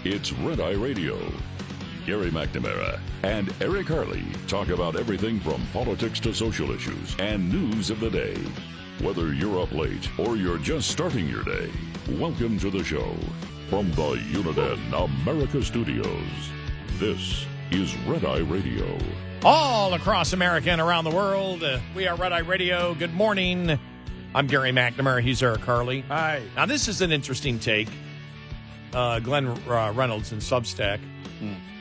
It's Red Eye Radio. Gary McNamara and Eric Harley talk about everything from politics to social issues and news of the day. Whether you're up late or you're just starting your day, welcome to the show. From the Uniden America Studios, this is Red Eye Radio. All across America and around the world, we are Red Eye Radio. Good morning. I'm Gary McNamara. He's Eric Harley. Hi. Now, this is an interesting take. Glenn Reynolds in Substack.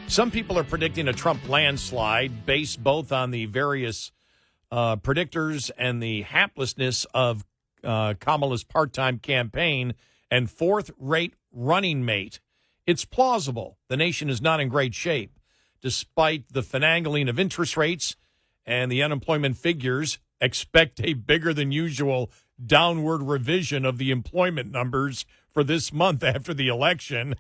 Some people are predicting a Trump landslide based both on the various predictors and the haplessness of Kamala's part-time campaign and fourth-rate running mate. It's plausible. The nation is not in great shape. Despite the finagling of interest rates and the unemployment figures, expect a bigger than usual downward revision of the employment numbers for this month after the election.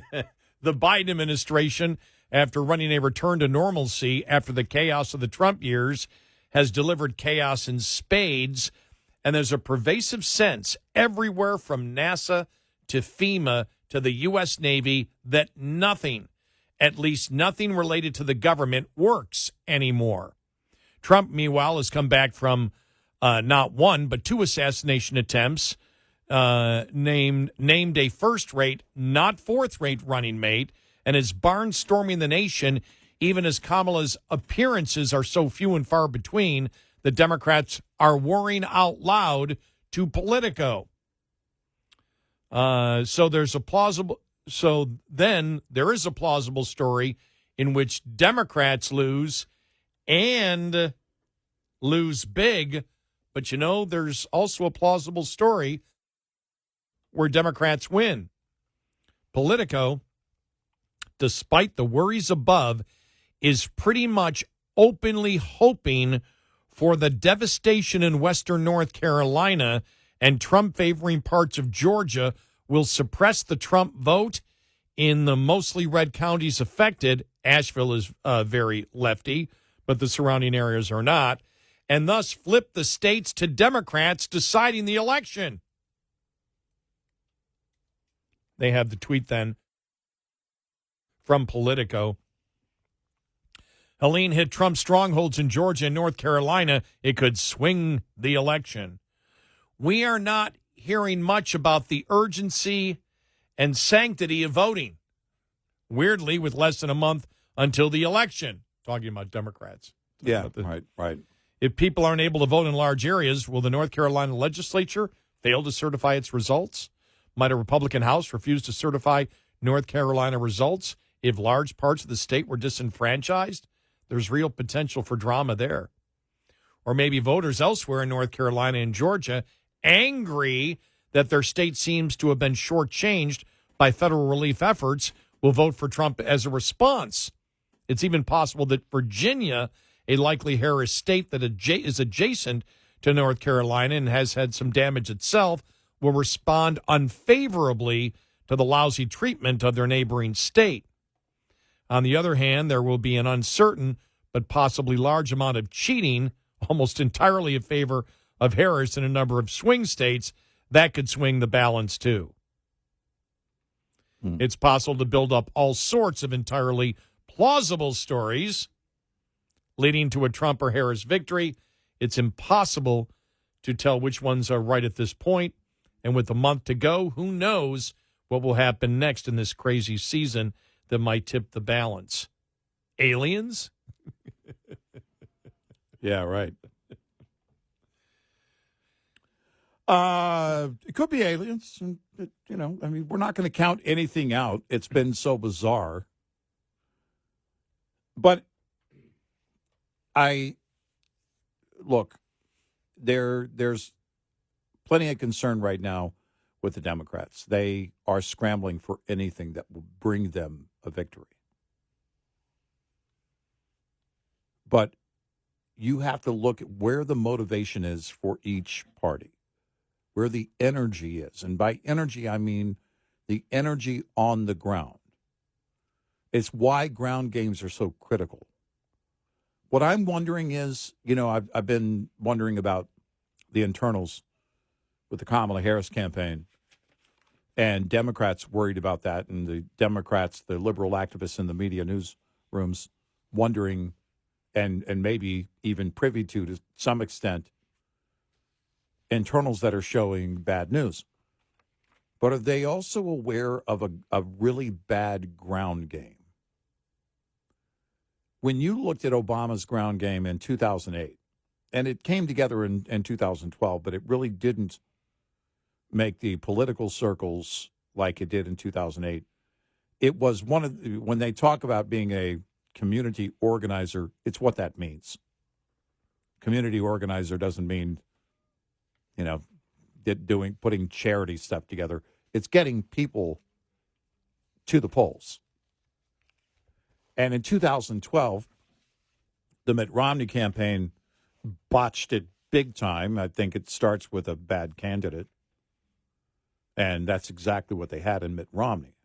The Biden administration, after running a return to normalcy after the chaos of the Trump years, has delivered chaos in spades, and there's a pervasive sense everywhere from NASA to FEMA to the U.S. Navy that nothing, at least nothing related to the government, works anymore. Trump, meanwhile, has come back from not one, but two assassination attempts, named a first-rate, not fourth-rate running mate, and is barnstorming the nation, even as Kamala's appearances are so few and far between. The Democrats are worrying out loud to Politico. So there is a plausible story in which Democrats lose and lose big. But, there's also a plausible story where Democrats win. Politico, despite the worries above, is pretty much openly hoping for the devastation in western North Carolina, and Trump favoring parts of Georgia will suppress the Trump vote in the mostly red counties affected. Asheville is very lefty, but the surrounding areas are not, and thus flip the states to Democrats deciding the election. They have the tweet then from Politico. Helene hit Trump's strongholds in Georgia and North Carolina. It could swing the election. We are not hearing much about the urgency and sanctity of voting. Weirdly, with less than a month until the election. Talking about Democrats. Yeah, right. If people aren't able to vote in large areas, will the North Carolina legislature fail to certify its results? Might a Republican House refuse to certify North Carolina results if large parts of the state were disenfranchised? There's real potential for drama there. Or maybe voters elsewhere in North Carolina and Georgia, angry that their state seems to have been shortchanged by federal relief efforts, will vote for Trump as a response. It's even possible that Virginia, a likely Harris state that is adjacent to North Carolina and has had some damage itself, will respond unfavorably to the lousy treatment of their neighboring state. On the other hand, there will be an uncertain but possibly large amount of cheating, almost entirely in favor of Harris in a number of swing states. That could swing the balance, too. It's possible to build up all sorts of entirely plausible stories leading to a Trump or Harris victory. It's impossible to tell which ones are right at this point. And with a month to go, who knows what will happen next in this crazy season that might tip the balance. Aliens? Yeah, right. It could be aliens. We're not going to count anything out. It's been so bizarre. But there's plenty of concern right now with the Democrats. They are scrambling for anything that will bring them a victory. But you have to look at where the motivation is for each party, where the energy is. And by energy, I mean the energy on the ground. It's why ground games are so critical. What I'm wondering is, I've been wondering about the internals with the Kamala Harris campaign. And Democrats worried about that, and the Democrats, the liberal activists in the media newsrooms, wondering and maybe even privy to some extent, internals that are showing bad news. But are they also aware of a really bad ground game? When you looked at Obama's ground game in 2008, and it came together in 2012, but it really didn't make the political circles like it did in 2008. It was when they talk about being a community organizer, it's what that means. Community organizer doesn't mean, putting charity stuff together. It's getting people to the polls. And in 2012, the Mitt Romney campaign botched it big time. I think it starts with a bad candidate. And that's exactly what they had in Mitt Romney.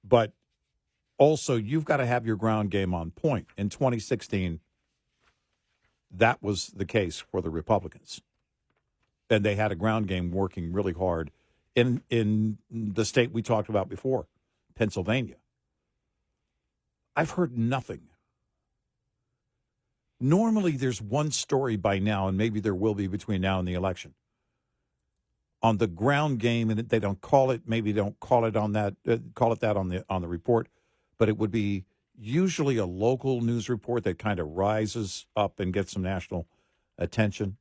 But also, you've got to have your ground game on point. In 2016, that was the case for the Republicans. And they had a ground game working really hard in the state we talked about before, Pennsylvania. I've heard nothing. Normally, there's one story by now, and maybe there will be between now and the election, on the ground game, and they don't call it. Maybe don't call it on that. Call it that on the report, but it would be usually a local news report that kind of rises up and gets some national attention.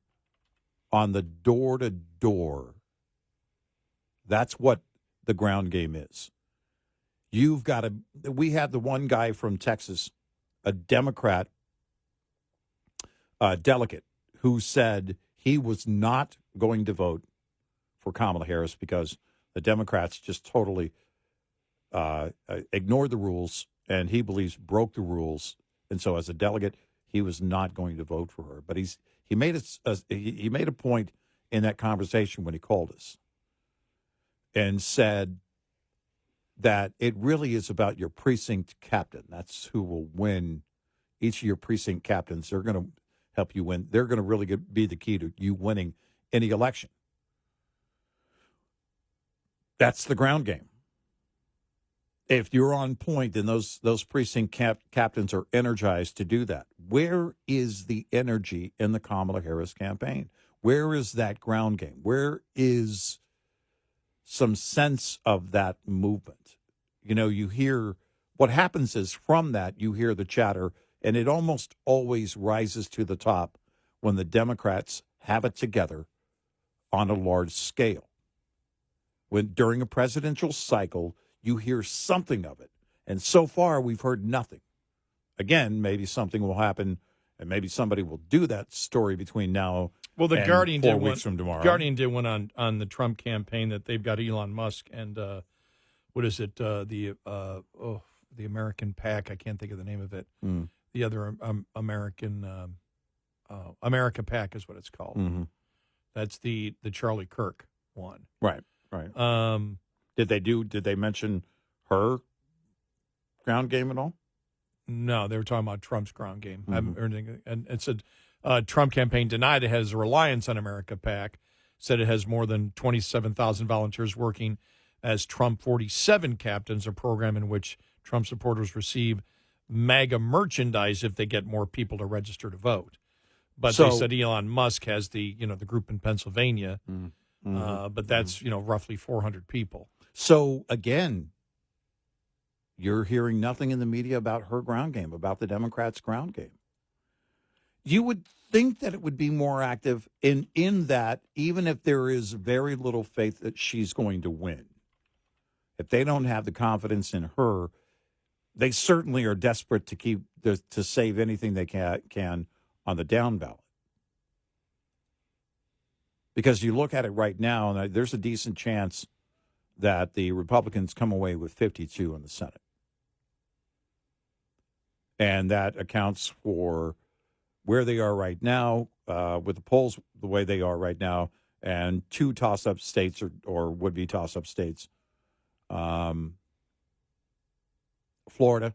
On the door to door, that's what the ground game is. You've got to. We had the one guy from Texas, a Democrat delegate, who said he was not going to vote for Kamala Harris because the Democrats just totally ignored the rules, and he believes broke the rules. And so, as a delegate, he was not going to vote for her. But he made a point in that conversation when he called us and said that it really is about your precinct captain. That's who will win. Each of your precinct captains, they're going to help you win. They're going to really be the key to you winning any election. That's the ground game. If you're on point, then those precinct captains are energized to do that. Where is the energy in the Kamala Harris campaign? Where is that ground game? Where is some sense of that movement? You hear what happens is from that, you hear the chatter, and it almost always rises to the top when the Democrats have it together on a large scale. When during a presidential cycle, you hear something of it. And so far, we've heard nothing. Again, maybe something will happen, and maybe somebody will do that story between now and Guardian 4 weeks from tomorrow. Guardian did one on the Trump campaign that they've got Elon Musk and, what is it, the American PAC. I can't think of the name of it. The other American, America PAC is what it's called. Mm-hmm. That's the Charlie Kirk one. Right. Did they mention her ground game at all? No, they were talking about Trump's ground game. Mm-hmm. And it said Trump campaign denied it has a reliance on America PAC, said it has more than 27,000 volunteers working as Trump 47 captains, a program in which Trump supporters receive MAGA merchandise if they get more people to register to vote. But they said Elon Musk has the group in Pennsylvania, but that's roughly 400 people. So again, you're hearing nothing in the media about her ground game, about the Democrats' ground game. You would think that it would be more active in that, even if there is very little faith that she's going to win. If they don't have the confidence in her, they certainly are desperate to save anything they can on the down ballot. Because you look at it right now, and there's a decent chance that the Republicans come away with 52 in the Senate. And that accounts for where they are right now, with the polls the way they are right now, and two toss-up states or would-be toss-up states, Florida,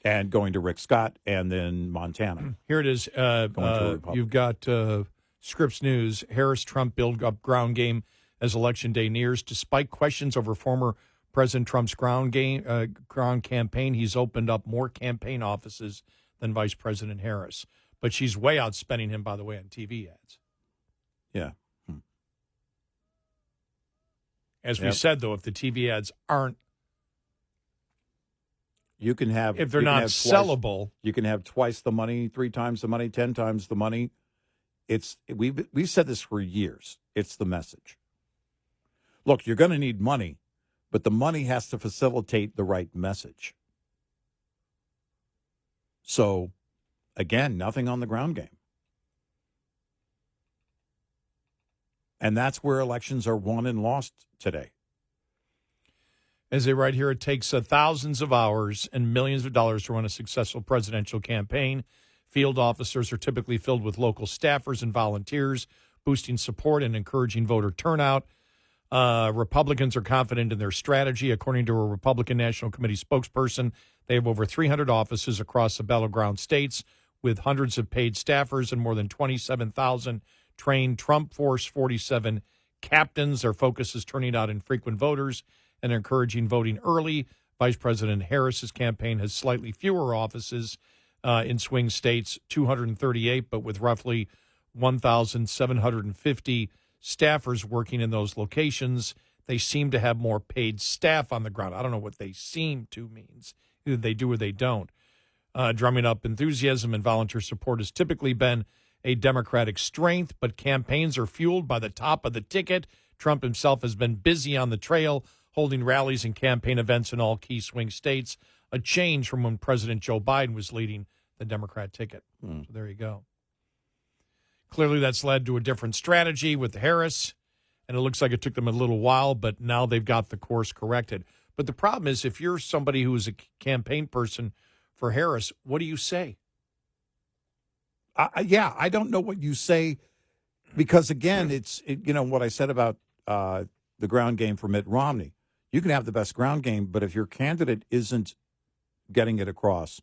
and going to Rick Scott, and then Montana. Here it is. You've got Scripps News. Harris-Trump build up ground game as Election Day nears. Despite questions over former President Trump's ground campaign, he's opened up more campaign offices than Vice President Harris. But she's way outspending him, by the way, on TV ads. Yeah. As we said, though, if the TV ads aren't, you can have, if they're not sellable, you can have twice the money, 3 times the money, 10 times the money. We've said this for years. It's the message. Look, you're going to need money, but the money has to facilitate the right message. So, again, nothing on the ground game. And that's where elections are won and lost today. As they write here, it takes thousands of hours and millions of dollars to run a successful presidential campaign. Field officers are typically filled with local staffers and volunteers, boosting support and encouraging voter turnout. Republicans are confident in their strategy. According to a Republican National Committee spokesperson, they have over 300 offices across the battleground states with hundreds of paid staffers and more than 27,000 trained Trump Force 47 captains. Their focus is turning out infrequent voters and encouraging voting early. Vice President Harris's campaign has slightly fewer offices in swing states, 238, but with roughly 1,750 staffers working in those locations. They seem to have more paid staff on the ground. I don't know what they seem to means. Either they do or they don't. Drumming up enthusiasm and volunteer support has typically been a Democratic strength, but campaigns are fueled by the top of the ticket. Trump himself has been busy on the trail, holding rallies and campaign events in all key swing states, a change from when President Joe Biden was leading the Democrat ticket. So there you go. Clearly, that's led to a different strategy with Harris, and it looks like it took them a little while, but now they've got the course corrected. But the problem is, if you're somebody who is a campaign person for Harris, what do you say? I don't know what you say, because, again, it's what I said about the ground game for Mitt Romney. You can have the best ground game, but if your candidate isn't getting it across,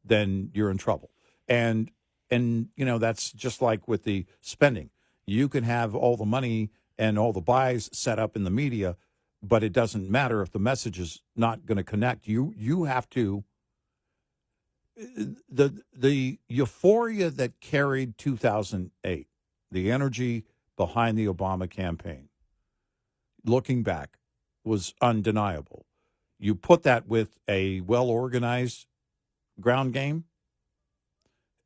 then you're in trouble. And that's just like with the spending. You can have all the money and all the buys set up in the media, but it doesn't matter if the message is not going to connect. You have to. The euphoria that carried 2008, the energy behind the Obama campaign, looking back, was undeniable. You put that with a well-organized ground game,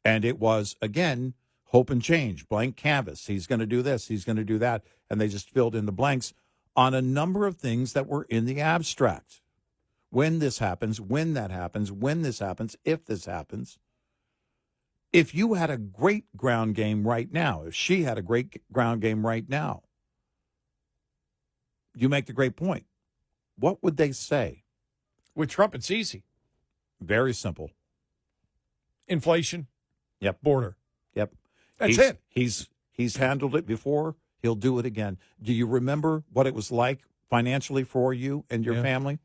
and it was, again, hope and change, blank canvas. He's going to do this, he's going to do that, and they just filled in the blanks on a number of things that were in the abstract. When this happens, when that happens, when this happens, if this happens. If you had a great ground game right now, if she had a great ground game right now, you make the great point. What would they say? With Trump, it's easy. Very simple. Inflation. Yep. Border. Yep. That's it. He's handled it before. He'll do it again. Do you remember what it was like financially for you and your family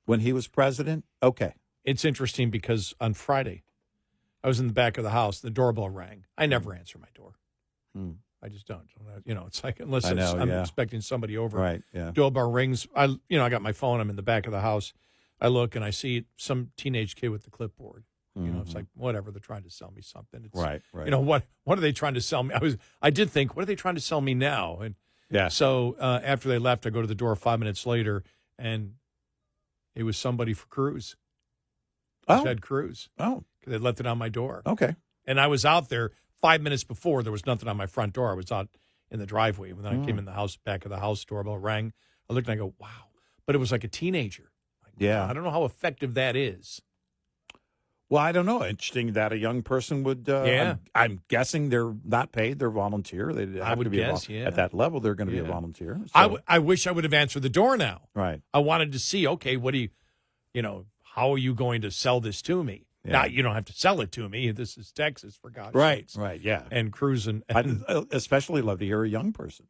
when he was president? Okay. It's interesting because on Friday, I was in the back of the house. The doorbell rang. I never answer my door. I just don't. It's like unless I'm expecting somebody over. Right. Yeah. Doorbell rings. I got my phone. I'm in the back of the house. I look and I see some teenage kid with the clipboard. It's like, whatever, they're trying to sell me something. It's, right. What are they trying to sell me? I did think, what are they trying to sell me now? And so after they left, I go to the door 5 minutes later, and it was somebody for Cruz. Ted Cruz. Oh. They left it on my door. Okay. And I was out there 5 minutes before. There was nothing on my front door. I was out in the driveway. When I came in the house, back of the house, doorbell rang. I looked and I go, wow. But it was like a teenager. Wow, I don't know how effective that is. Well, I don't know. Interesting that a young person would. I'm guessing they're not paid. They're volunteer. I would guess, at that level, they're going to be a volunteer. So. I wish I would have answered the door now. Right. I wanted to see, okay, what do you, how are you going to sell this to me? Yeah. Now, you don't have to sell it to me. This is Texas, for God's sakes. Right, yeah. And Cruz and I'd especially love to hear a young person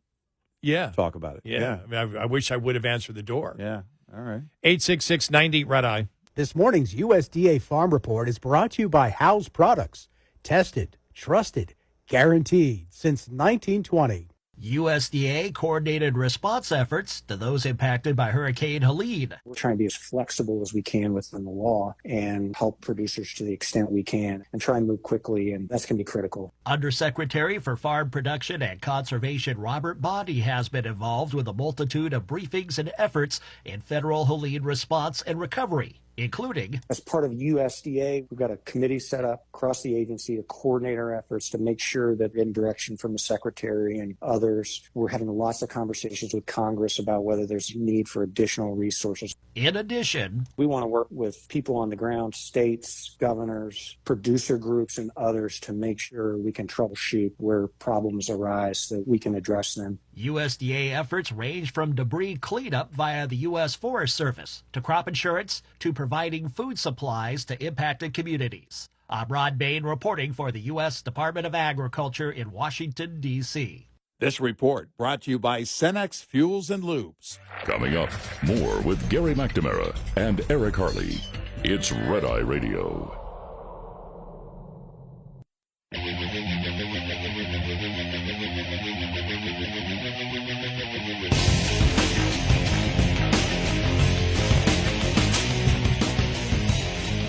talk about it. Yeah. I wish I would have answered the door. Yeah. All right. 866-90 Red Eye. This morning's USDA Farm Report is brought to you by Howe's Products. Tested, trusted, guaranteed since 1920. USDA coordinated response efforts to those impacted by Hurricane Helene. We're trying to be as flexible as we can within the law and help producers to the extent we can and try and move quickly, and that's going to be critical. Undersecretary for Farm Production and Conservation Robert Bondi has been involved with a multitude of briefings and efforts in federal Helene response and recovery, including, as part of USDA, we've got a committee set up across the agency to coordinate our efforts to make sure that in direction from the secretary and others. We're having lots of conversations with Congress about whether there's need for additional resources. In addition, we want to work with people on the ground, states, governors, producer groups, and others to make sure we can troubleshoot where problems arise so that we can address them. USDA efforts range from debris cleanup via the U.S. Forest Service to crop insurance to providing food supplies to impacted communities. I'm Rod Bain reporting for the U.S. Department of Agriculture in Washington, D.C. This report brought to you by Cenex Fuels and Lubes. Coming up, more with Gary McNamara and Eric Harley. It's Red Eye Radio.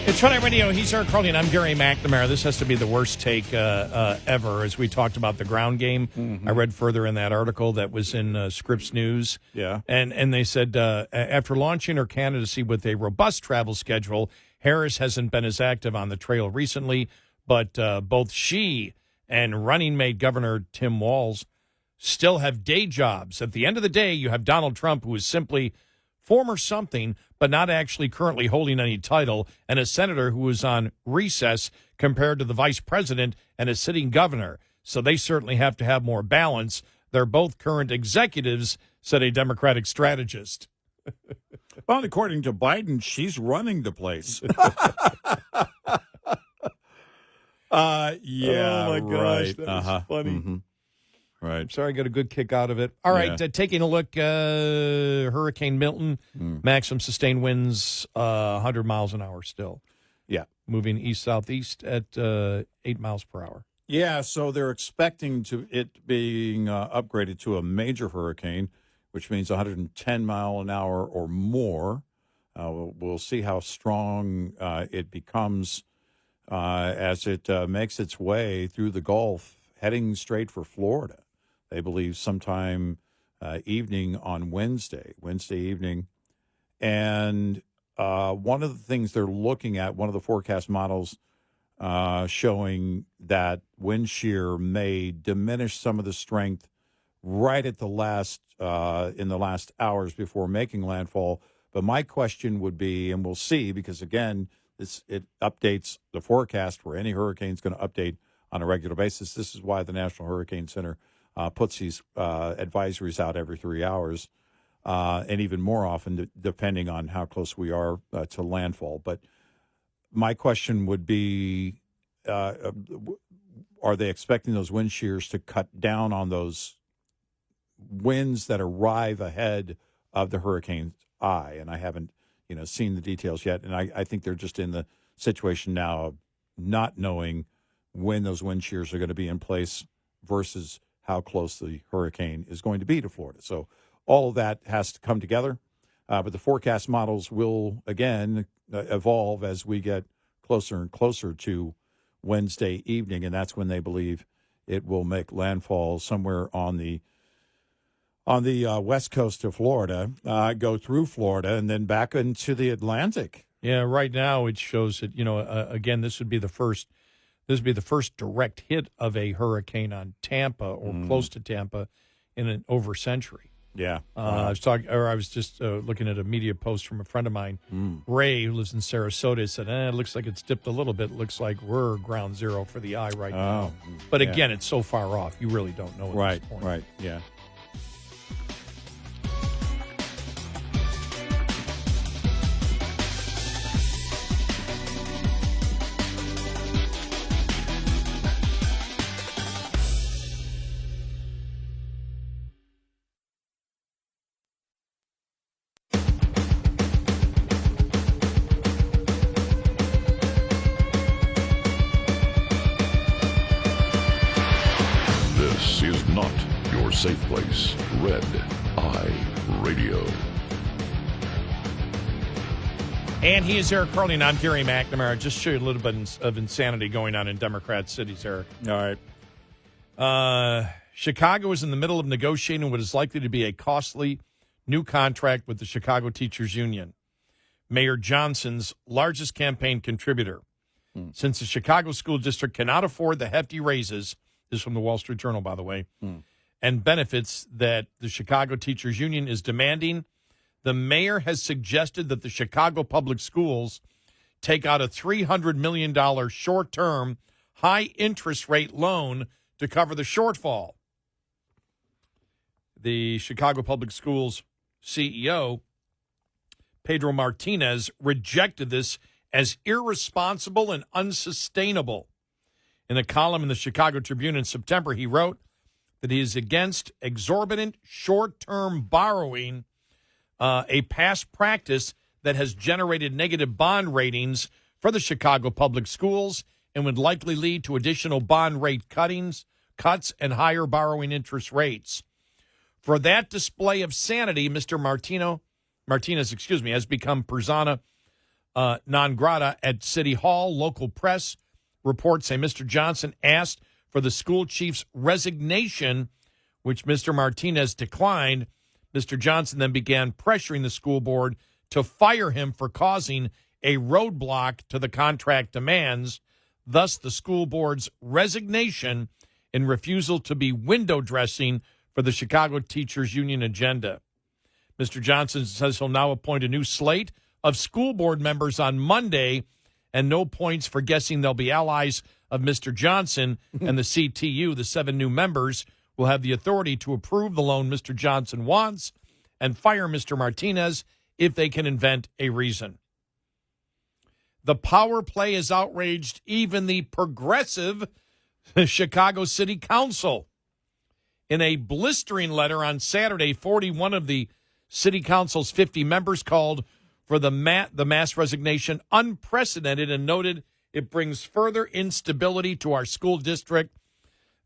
It's Red Eye Radio. He's Eric Harley, and I'm Gary McNamara. This has to be the worst take ever, as we talked about the ground game. Mm-hmm. I read further in that article that was in Scripps News. Yeah. And they said, after launching her candidacy with a robust travel schedule, Harris hasn't been as active on the trail recently, but both she and running mate Governor Tim Walz still have day jobs. At the end of the day, you have Donald Trump, who is simply former something, but not actually currently holding any title, and a senator who is on recess compared to the vice president and a sitting governor. So they certainly have to have more balance. They're both current executives, said a Democratic strategist. Well, according to Biden, she's running the place. Yeah, oh my gosh, right. That's funny. Mm-hmm. Right. Sorry, I got a good kick out of it. All right, taking a look, Hurricane Milton, maximum sustained winds 100 miles an hour still. Yeah. Moving east-southeast at 8 miles per hour. Yeah, so they're expecting it being upgraded to a major hurricane, which means 110 mile an hour or more. We'll see how strong it becomes as it makes its way through the Gulf, heading straight for Florida. They believe sometime evening on Wednesday evening. And one of the things they're looking at, one of the forecast models showing that wind shear may diminish some of the strength right at the last, in the last hours before making landfall. But my question would be, and we'll see, because again, it updates the forecast for any hurricane is going to update on a regular basis. This is why the National Hurricane Center puts these advisories out every 3 hours, and even more often, depending on how close we are to landfall. But my question would be, are they expecting those wind shears to cut down on those winds that arrive ahead of the hurricane's eye? And I haven't, seen the details yet. And I think they're just in the situation now of not knowing when those wind shears are going to be in place versus how close the hurricane is going to be to Florida. So all of that has to come together. But the forecast models will, again, evolve as we get closer and closer to Wednesday evening, and that's when they believe it will make landfall somewhere on the west coast of Florida, go through Florida, and then back into the Atlantic. Yeah, right now it shows that, again, this would be the first direct hit of a hurricane on Tampa or close to Tampa in over a century. Yeah. I was just looking at a media post from a friend of mine, Ray, who lives in Sarasota, said, it looks like it's dipped a little bit. It looks like we're ground zero for the eye right now. But again, it's so far off, you really don't know at this point. Right, yeah. This is not your safe place. Red Eye Radio. And he is Eric Harley, and I'm Gary McNamara. Just show you a little bit of insanity going on in Democrat cities, Eric. All right. Chicago is in the middle of negotiating what is likely to be a costly new contract with the Chicago Teachers Union, Mayor Johnson's largest campaign contributor. Since the Chicago School District cannot afford the hefty raises, this is from the Wall Street Journal, by the way, and benefits that the Chicago Teachers Union is demanding, the mayor has suggested that the Chicago Public Schools take out a $300 million short-term, high-interest rate loan to cover the shortfall. The Chicago Public Schools CEO, Pedro Martinez, rejected this as irresponsible and unsustainable. In a column in the Chicago Tribune in September, he wrote that he is against exorbitant short-term borrowing, a past practice that has generated negative bond ratings for the Chicago Public Schools and would likely lead to additional bond rate cuts, and higher borrowing interest rates. For that display of sanity, Mr. Martinez, has become persona non grata at City Hall. Local press reports say Mr. Johnson asked for the school chief's resignation, which Mr. Martinez declined. Mr. Johnson then began pressuring the school board to fire him for causing a roadblock to the contract demands, thus the school board's resignation and refusal to be window dressing for the Chicago Teachers Union agenda. Mr. Johnson says he'll now appoint a new slate of school board members on Monday, and no points for guessing they'll be allies of Mr. Johnson and the CTU. The 7 new members will have the authority to approve the loan Mr. Johnson wants and fire Mr. Martinez if they can invent a reason. The power play has outraged even the progressive Chicago City Council. In a blistering letter on Saturday, 41 of the City Council's 50 members called for the mass resignation unprecedented and noted it brings further instability to our school district.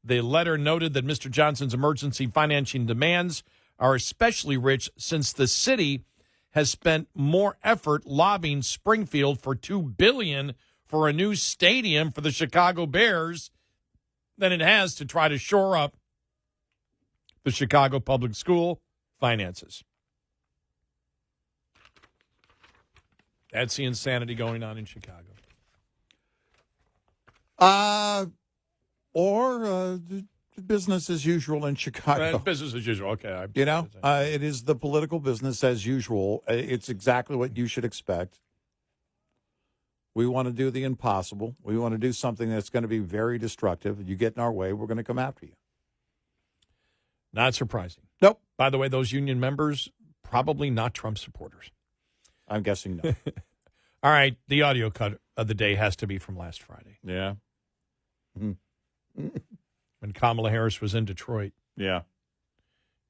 The letter noted that Mr. Johnson's emergency financing demands are especially rich since the city has spent more effort lobbying Springfield for $2 billion for a new stadium for the Chicago Bears than it has to try to shore up the Chicago public school finances. That's the insanity going on in Chicago. Or business as usual in Chicago. Business as usual. Okay. It is the political business as usual. It's exactly what you should expect. We want to do the impossible. We want to do something that's going to be very destructive. You get in our way, we're going to come after you. Not surprising. Nope. By the way, those union members, probably not Trump supporters. I'm guessing no. All right. The audio cut of the day has to be from last Friday. Yeah. When Kamala Harris was in Detroit. Yeah.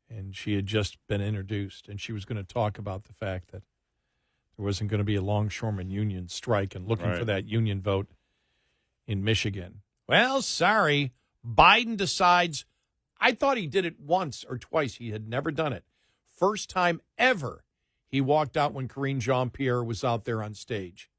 And she had just been introduced, and she was going to talk about the fact that there wasn't going to be a longshoreman union strike and looking for that union vote in Michigan. Well, sorry. Biden decides, I thought he did it once or twice. He had never done it. First time ever he walked out when Karine Jean-Pierre was out there on stage.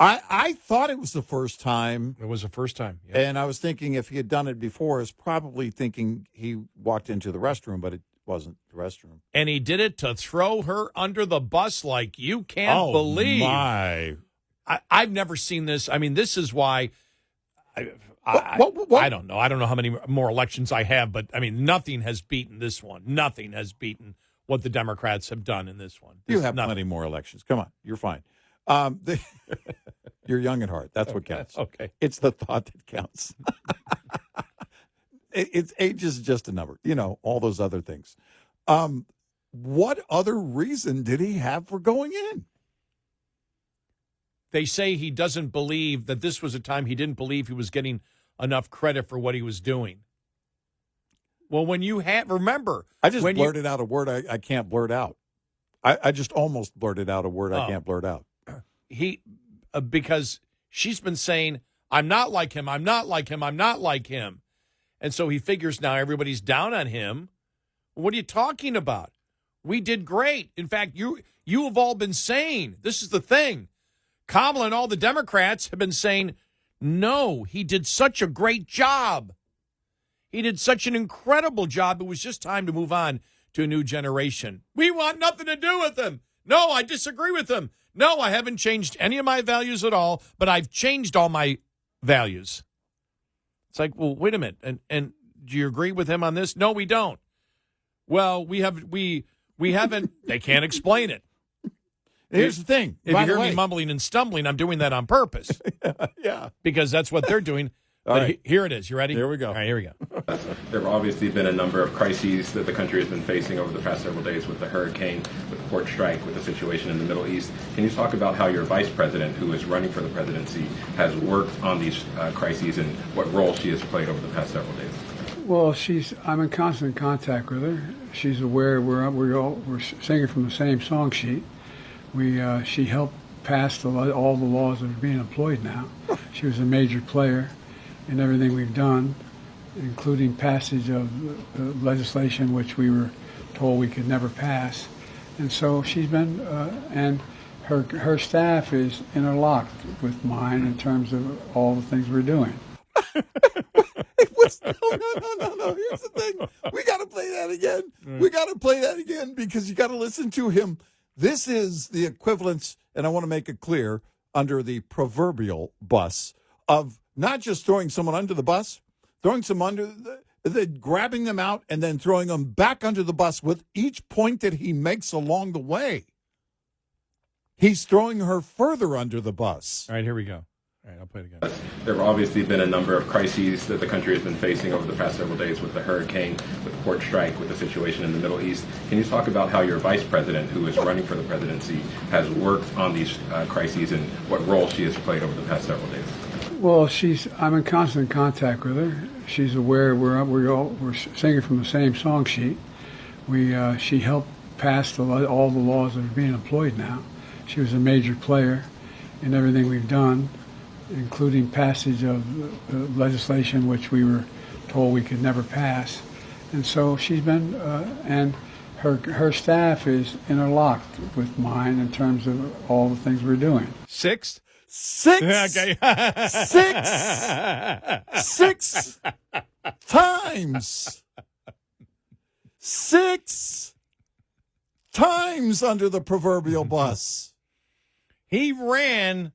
I thought it was the first time. It was the first time. Yeah. And I was thinking if he had done it before, I was probably thinking he walked into the restroom, but it wasn't the restroom. And he did it to throw her under the bus like you can't believe. My. I've never seen this. I mean, this is why I don't know. I don't know how many more elections I have, but, I mean, nothing has beaten this one. Nothing has beaten what the Democrats have done in this one. You have plenty more elections. Come on. You're fine. You're young at heart. That's what counts. Okay. It's the thought that counts. It's age is just a number. All those other things. What other reason did he have for going in? They say he doesn't believe that this was a time he didn't believe he was getting enough credit for what he was doing. Well, when you remember. I just blurted out a word I can't blurt out. I just almost blurted out a word I can't blurt out. Because she's been saying, I'm not like him, I'm not like him, I'm not like him. And so he figures now everybody's down on him. What are you talking about? We did great. In fact, you have all been saying, this is the thing. Kamala and all the Democrats have been saying, no, he did such a great job. He did such an incredible job. It was just time to move on to a new generation. We want nothing to do with him. No, I disagree with him. No, I haven't changed any of my values at all, but I've changed all my values. It's like, well, wait a minute. And do you agree with him on this? No, we don't. Well, we haven't, they can't explain it. Here's the thing. If you hear me mumbling and stumbling, I'm doing that on purpose. Yeah. Because that's what they're doing. But right. Here it is. You ready? Here we go. All right, here we go. There have obviously been a number of crises that the country has been facing over the past several days with the hurricane, with the port strike, with the situation in the Middle East. Can you talk about how your vice president, who is running for the presidency, has worked on these crises and what role she has played over the past several days? Well, I'm in constant contact with her. She's aware we're singing from the same song sheet. She helped pass all the laws that are being employed now. She was a major player in everything we've done, including passage of legislation which we were told we could never pass. And so she's been, and her staff is interlocked with mine in terms of all the things we're doing. No. Here's the thing. We got to play that again. We got to play that again because you got to listen to him. This is the equivalence, and I want to make it clear, under the proverbial bus of not just throwing someone under the bus, throwing some under, grabbing them out, and then throwing them back under the bus with each point that he makes along the way. He's throwing her further under the bus. All right, here we go. All right, I'll play it again. There have obviously been a number of crises that the country has been facing over the past several days with the hurricane, with the port strike, with the situation in the Middle East. Can you talk about how your vice president, who is running for the presidency, has worked on these crises and what role she has played over the past several days? Well, I'm in constant contact with her. She's aware we're singing from the same song sheet. She helped pass all the laws that are being employed now. She was a major player in everything we've done, including passage of legislation which we were told we could never pass. And so she's been, and her staff is interlocked with mine in terms of all the things we're doing. Six? Okay. Six times. 6 times under the proverbial bus. He ran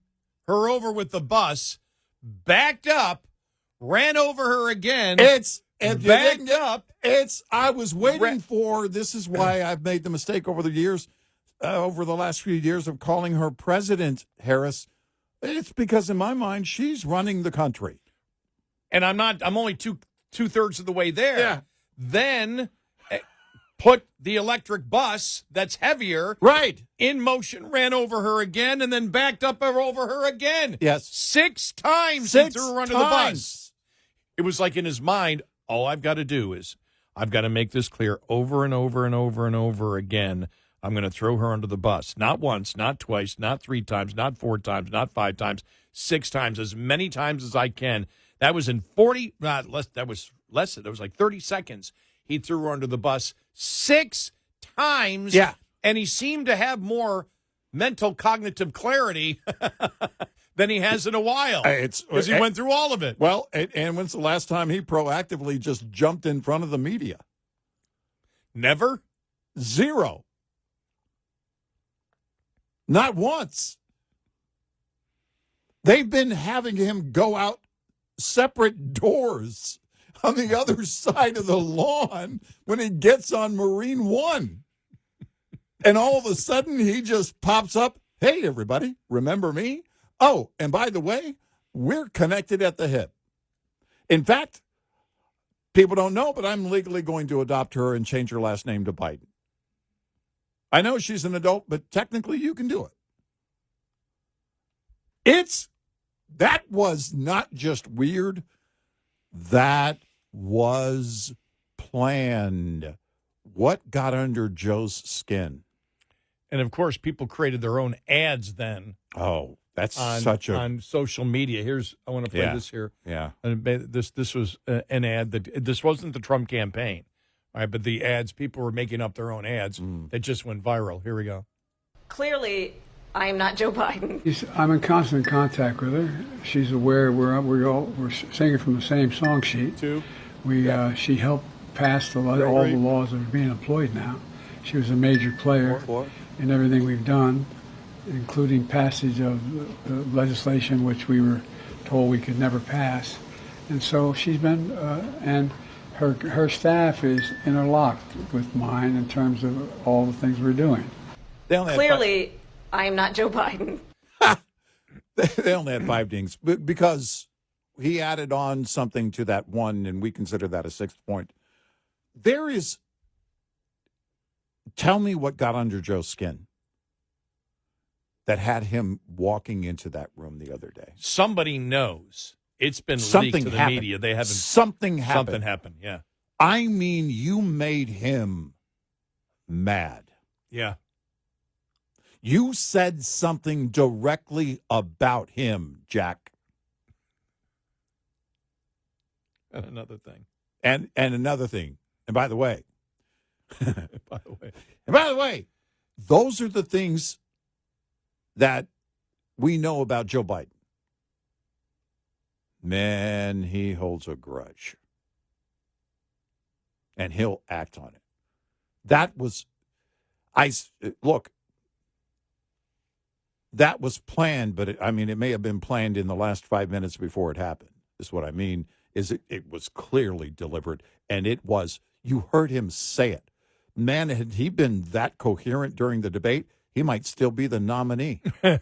her over with the bus, backed up, ran over her again. Backed up. I was waiting for, this is why I've made the mistake over the years, over the last few years of calling her President Harris. It's because in my mind, she's running the country. And I'm only two-thirds of the way there. Yeah. Then put the electric bus that's heavier in motion, ran over her again, and then backed up over her again. Yes. 6 times he threw her under the bus. It was like in his mind, all I've got to do is I've got to make this clear over and over and over and over again. I'm going to throw her under the bus. Not once, not twice, not 3 times, not 4 times, not 5 times, 6 times, as many times as I can. That was in 40, that was less, that was like 30 seconds. He threw her under the bus 6 times. Yeah. And he seemed to have more mental cognitive clarity than he has in a while. Because he went through all of it. Well, and when's the last time he proactively just jumped in front of the media? Never? 0. Not once. They've been having him go out separate doors on the other side of the lawn when he gets on Marine One. And all of a sudden, he just pops up. Hey, everybody, remember me? Oh, and by the way, we're connected at the hip. In fact, people don't know, but I'm legally going to adopt her and change her last name to Biden. I know she's an adult, but technically you can do it. That was not just weird. That was planned. What got under Joe's skin? And, of course, people created their own ads then. Oh. That's on social media. I want to play this here. Yeah. And this was an ad this wasn't the Trump campaign, right? But the ads, people were making up their own ads that just went viral. Here we go. Clearly, I am not Joe Biden. I'm in constant contact with her. She's aware we're singing from the same song sheet. She helped pass all the laws that are being employed now. She was a major player in everything we've done, including passage of legislation which we were told we could never pass. And so she's been, and her staff is interlocked with mine in terms of all the things we're doing. Clearly, I am not Joe Biden. They only had 5 dings because he added on something to that one, and we consider that a 6th point. Tell me what got under Joe's skin that had him walking into that room the other day. Somebody knows. It's been leaked to the media. They haven't. Something happened. Something happened, yeah. I mean, you made him mad. Yeah. You said something directly about him, Jack. And another thing. And another thing. And by the way, those are the things that we know about Joe Biden. Man, he holds a grudge. And he'll act on it. That was planned, but it may have been planned in the last 5 minutes before it happened. Is what I mean. It was clearly deliberate, and you heard him say it. Man, had he been that coherent during the debate, he might still be the nominee. When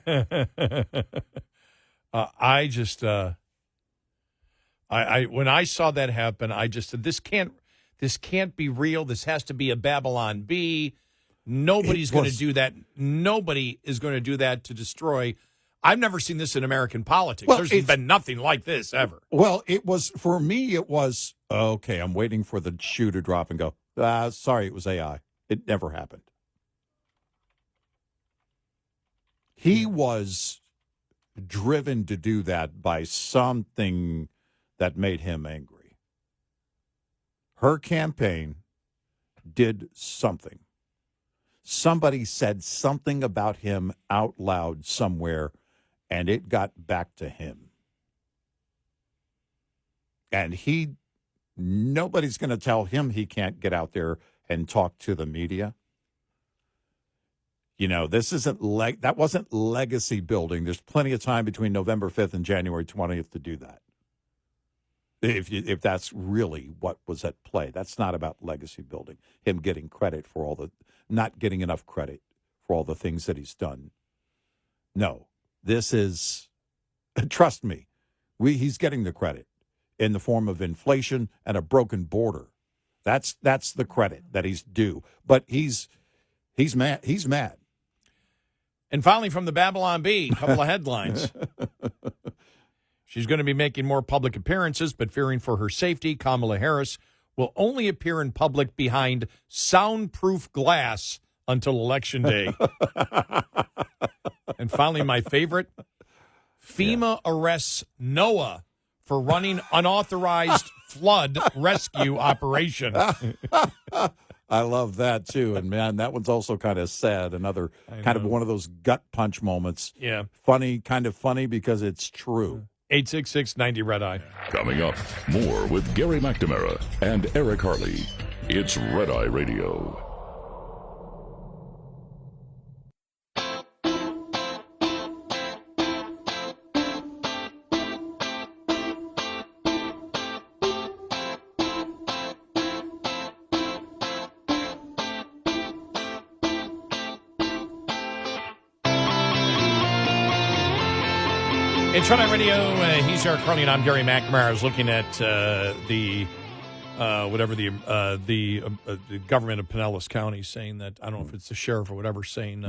I saw that happen, I just said, this can't be real. This has to be a Babylon Bee. Nobody's going to do that. Nobody is going to do that to destroy. I've never seen this in American politics. Well, There's been nothing like this ever. Well, for me, okay, I'm waiting for the shoe to drop and go, sorry, it was AI. It never happened. He was driven to do that by something that made him angry. Her campaign did something. Somebody said something about him out loud somewhere, and it got back to him. And nobody's going to tell him he can't get out there and talk to the media. That wasn't legacy building. There's plenty of time between November 5th and January 20th to do that. If that's really what was at play, that's not about legacy building. Him getting credit for not getting enough credit for all the things that he's done. No, this is, trust me, he's getting the credit in the form of inflation and a broken border. That's the credit that he's due. But he's mad. He's mad. And finally, from the Babylon Bee, a couple of headlines. She's going to be making more public appearances, but fearing for her safety, Kamala Harris will only appear in public behind soundproof glass until Election Day. And finally, my favorite, FEMA arrests Noah for running unauthorized flood rescue operation. I love that, too. And, man, that one's also kind of sad. Another kind of one of those gut punch moments. Yeah. Kind of funny because it's true. 866-90-RED-EYE. Coming up, more with Gary McNamara and Eric Harley. It's Red Eye Radio. It's Red Eye Radio. He's Eric Harley, and I'm Gary McNamara. I was looking at the government of Pinellas County saying that, I don't know if it's the sheriff or whatever, saying,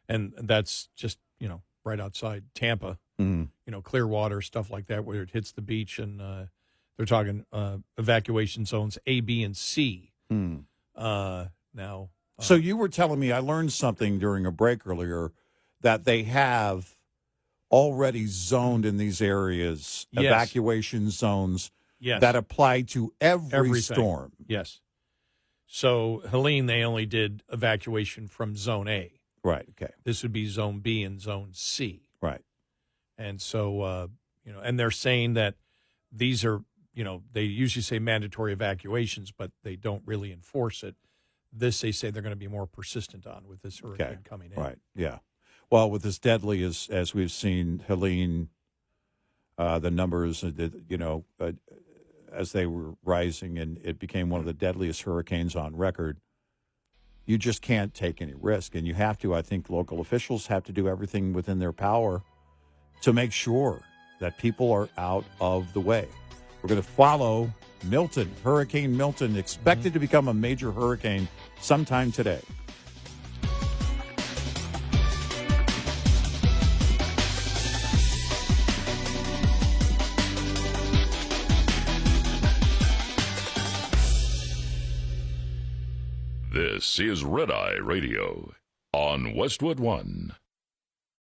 and that's just, right outside Tampa, Clearwater, stuff like that, where it hits the beach, and they're talking evacuation zones A, B, and C. Now. So you were telling me, I learned something during a break earlier, that they have already zoned in these areas, Yes. evacuation zones Yes. that apply to every Everything. storm. Yes. So Helene, they only did evacuation from Zone A. Right. Okay. This would be Zone B and Zone C. Right. And so, and they're saying that these are, they usually say mandatory evacuations, but they don't really enforce it. This, they say they're going to be more persistent on with this hurricane coming in. Right. Yeah. Well, with as deadly as we've seen Helene, the numbers, as they were rising, and it became one of the deadliest hurricanes on record. You just can't take any risk, and you have to. I think local officials have to do everything within their power to make sure that people are out of the way. We're going to follow Milton, Hurricane Milton, expected to become a major hurricane sometime today. This is Red Eye Radio on Westwood One.